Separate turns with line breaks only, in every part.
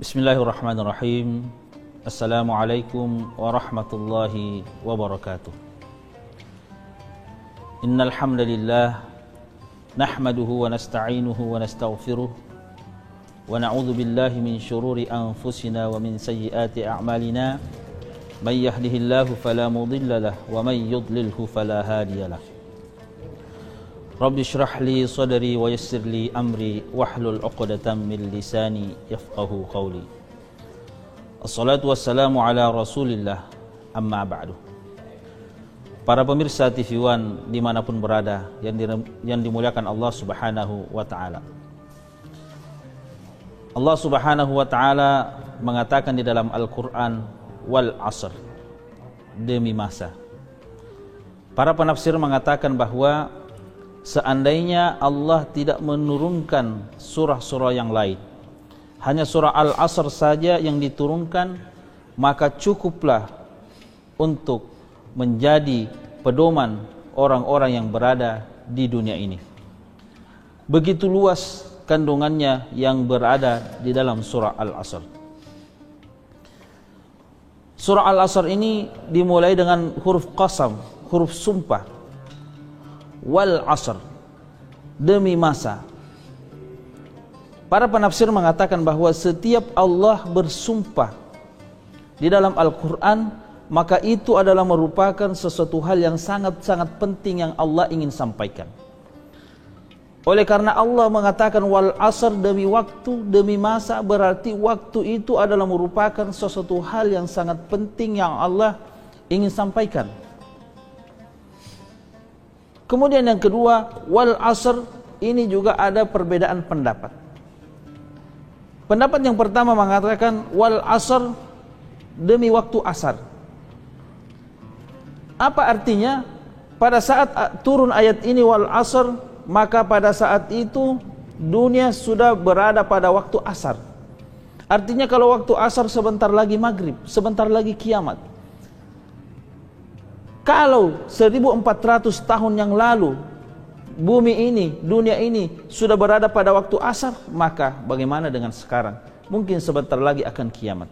Bismillahirrahmanirrahim. Assalamualaikum warahmatullahi wabarakatuh. Innal hamdalillah nahmaduhu wa nasta'inuhu wa nastaghfiruh wa na'udzu billahi min shururi anfusina wa min sayyiati a'malina. May yahdihillahu fala mudilla lahu wa may yudlilhu fala hadiya lahu. Rabbi shrah li sadri wa yassir li amri wahlul 'uqdatam min lisani yafqahu qawli. Assalatu wassalamu ala Rasulillah, amma ba'du. Para pemirsa TV One dimanapun berada yang dimuliakan Allah Subhanahu wa ta'ala. Allah Subhanahu wa ta'ala mengatakan di dalam Al-Quran, wal asr, demi masa. Para penafsir mengatakan bahwa seandainya Allah tidak menurunkan surah-surah yang lain, hanya surah Al-Asr saja yang diturunkan, maka cukuplah untuk menjadi pedoman orang-orang yang berada di dunia ini. Begitu luas kandungannya yang berada di dalam surah Al-Asr. Surah Al-Asr ini dimulai dengan huruf qasam, huruf sumpah. Wal asr, demi masa. Para penafsir mengatakan bahwa setiap Allah bersumpah di dalam Al-Quran, maka itu adalah merupakan sesuatu hal yang sangat-sangat penting yang Allah ingin sampaikan. Oleh karena Allah mengatakan wal asr, demi waktu, demi masa, berarti waktu itu adalah merupakan sesuatu hal yang sangat penting yang Allah ingin sampaikan. Kemudian yang kedua, wal asr, ini juga ada perbedaan pendapat. Pendapat yang pertama mengatakan wal asr, demi waktu asar. Apa artinya? Pada saat turun ayat ini wal asr, maka pada saat itu dunia sudah berada pada waktu asar. Artinya kalau waktu asar sebentar lagi maghrib, sebentar lagi kiamat. Kalau 1400 tahun yang lalu bumi ini, dunia ini sudah berada pada waktu asar, maka bagaimana dengan sekarang? Mungkin sebentar lagi akan kiamat.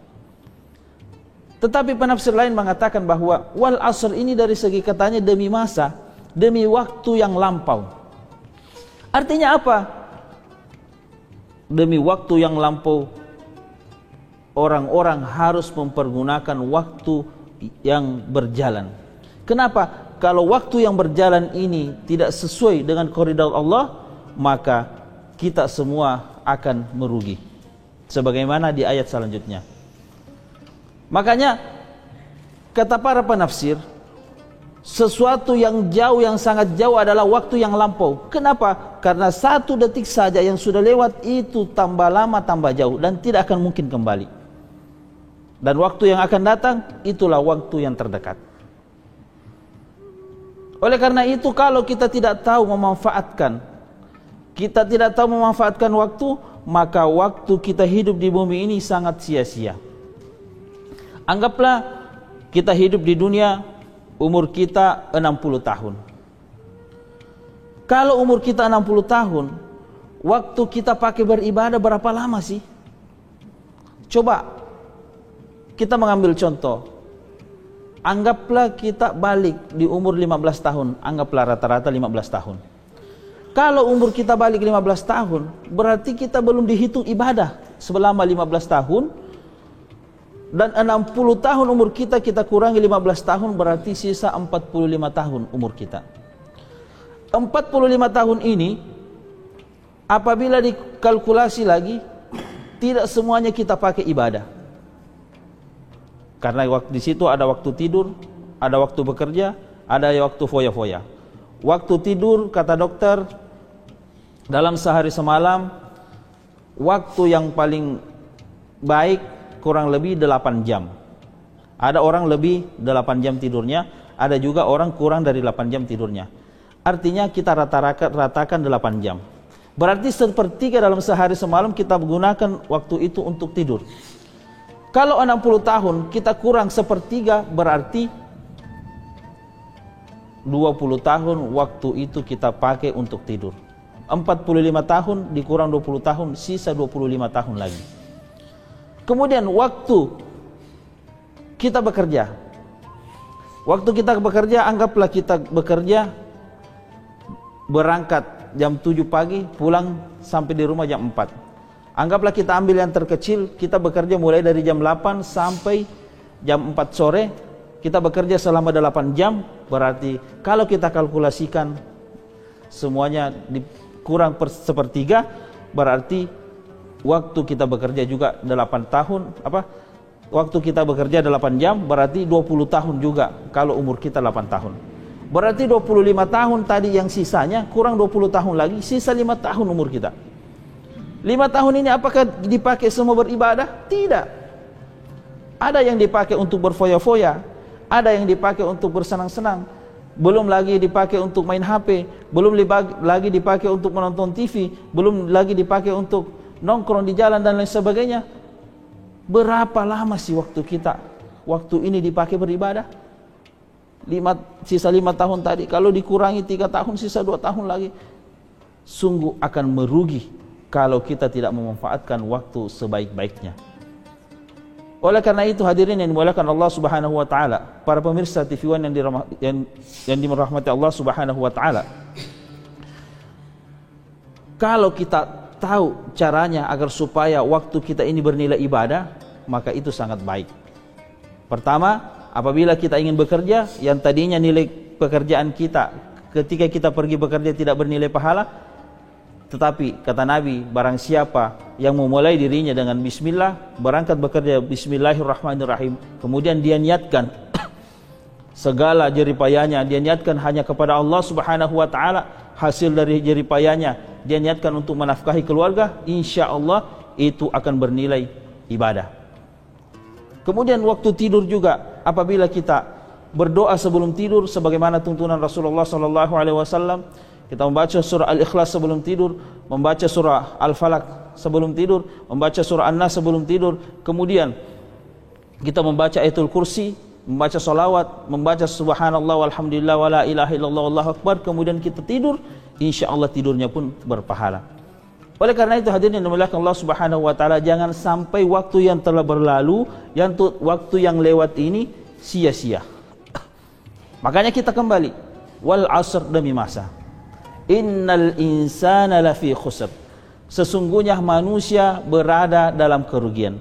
Tetapi penafsir lain mengatakan bahwa wal asr ini dari segi katanya demi masa, demi waktu yang lampau. Artinya apa? Demi waktu yang lampau, orang-orang harus mempergunakan waktu yang berjalan. Kenapa? Kalau waktu yang berjalan ini tidak sesuai dengan koridor Allah, maka kita semua akan merugi. Sebagaimana di ayat selanjutnya. Makanya kata para penafsir, sesuatu yang jauh, yang sangat jauh adalah waktu yang lampau. Kenapa? Karena 1 detik saja yang sudah lewat itu tambah lama, tambah jauh, dan tidak akan mungkin kembali. Dan waktu yang akan datang, itulah waktu yang terdekat. Oleh karena itu, kalau kita tidak tahu memanfaatkan, waktu, maka waktu kita hidup di bumi ini sangat sia-sia. Anggaplah kita hidup di dunia, umur kita 60 tahun. Kalau umur kita 60 tahun, waktu kita pakai beribadah berapa lama sih? Coba kita mengambil contoh. Anggaplah kita balik di umur 15 tahun. Anggaplah rata-rata 15 tahun. Kalau umur kita balik 15 tahun, berarti kita belum dihitung ibadah selama 15 tahun. Dan 60 tahun umur kita kurangi 15 tahun, berarti sisa 45 tahun umur kita. 45 tahun ini, apabila dikalkulasi lagi, tidak semuanya kita pakai ibadah. Karena di situ ada waktu tidur, ada waktu bekerja, ada waktu foya-foya. Waktu tidur, kata dokter, dalam sehari semalam, waktu yang paling baik kurang lebih 8 jam. Ada orang lebih 8 jam tidurnya, ada juga orang kurang dari 8 jam tidurnya. Artinya kita ratakan 8 jam. Berarti sepertiga dalam sehari semalam kita menggunakan waktu itu untuk tidur. Kalau 60 tahun kita kurang sepertiga, berarti 20 tahun waktu itu kita pakai untuk tidur. 45 tahun dikurang 20 tahun, sisa 25 tahun lagi. Kemudian waktu kita bekerja. Waktu kita bekerja, anggaplah kita bekerja berangkat jam 7 pagi, pulang sampai di rumah jam 4. Anggaplah kita ambil yang terkecil, kita bekerja mulai dari jam 8 sampai jam 4 sore. Kita bekerja selama 8 jam, berarti kalau kita kalkulasikan semuanya dikurang sepertiga, berarti waktu kita bekerja juga 8 tahun, waktu kita bekerja 8 jam, berarti 20 tahun juga kalau umur kita 8 tahun. Berarti 25 tahun tadi yang sisanya, kurang 20 tahun lagi, sisa 5 tahun umur kita. 5 tahun ini apakah dipakai semua beribadah? Tidak. Ada yang dipakai untuk berfoya-foya, ada yang dipakai untuk bersenang-senang, belum lagi dipakai untuk main HP, belum lagi dipakai untuk menonton TV, belum lagi dipakai untuk nongkrong di jalan dan lain sebagainya. Berapa lama sih waktu ini dipakai beribadah? Sisa 5 tahun tadi, kalau dikurangi 3 tahun, sisa 2 tahun lagi. Sungguh akan merugi kalau kita tidak memanfaatkan waktu sebaik-baiknya. Oleh karena itu, hadirin yang dimuliakan Allah Subhanahu wa taala, para pemirsa TV One yang dirahmati Allah Subhanahu wa taala. Kalau kita tahu caranya agar supaya waktu kita ini bernilai ibadah, maka itu sangat baik. Pertama, apabila kita ingin bekerja, yang tadinya nilai pekerjaan kita ketika kita pergi bekerja tidak bernilai pahala, tetapi kata Nabi, barang siapa yang memulai dirinya dengan bismillah, berangkat bekerja bismillahirrahmanirrahim, kemudian dia niatkan segala jeripayanya, dia niatkan hanya kepada Allah Subhanahu wa taala, hasil dari jeripayanya dia niatkan untuk menafkahi keluarga, insya Allah itu akan bernilai ibadah. Kemudian waktu tidur juga, apabila kita berdoa sebelum tidur sebagaimana tuntunan Rasulullah sallallahu alaihi wasallam, kita membaca surah Al-Ikhlas sebelum tidur, membaca surah Al-Falaq sebelum tidur, membaca surah An-Nas sebelum tidur, kemudian kita membaca Ayatul Kursi, membaca salawat, membaca subhanallah walhamdulillah wala ilaha illallah wallahu akbar, kemudian kita tidur, insyaallah tidurnya pun berpahala. Oleh karena itu, hadirin yang dimuliakan Allah Subhanahu wa taala, jangan sampai waktu yang telah berlalu, waktu yang lewat ini sia-sia. Makanya kita kembali, wal asr, demi masa. Innal insana lafi khusr. Sesungguhnya manusia berada dalam kerugian.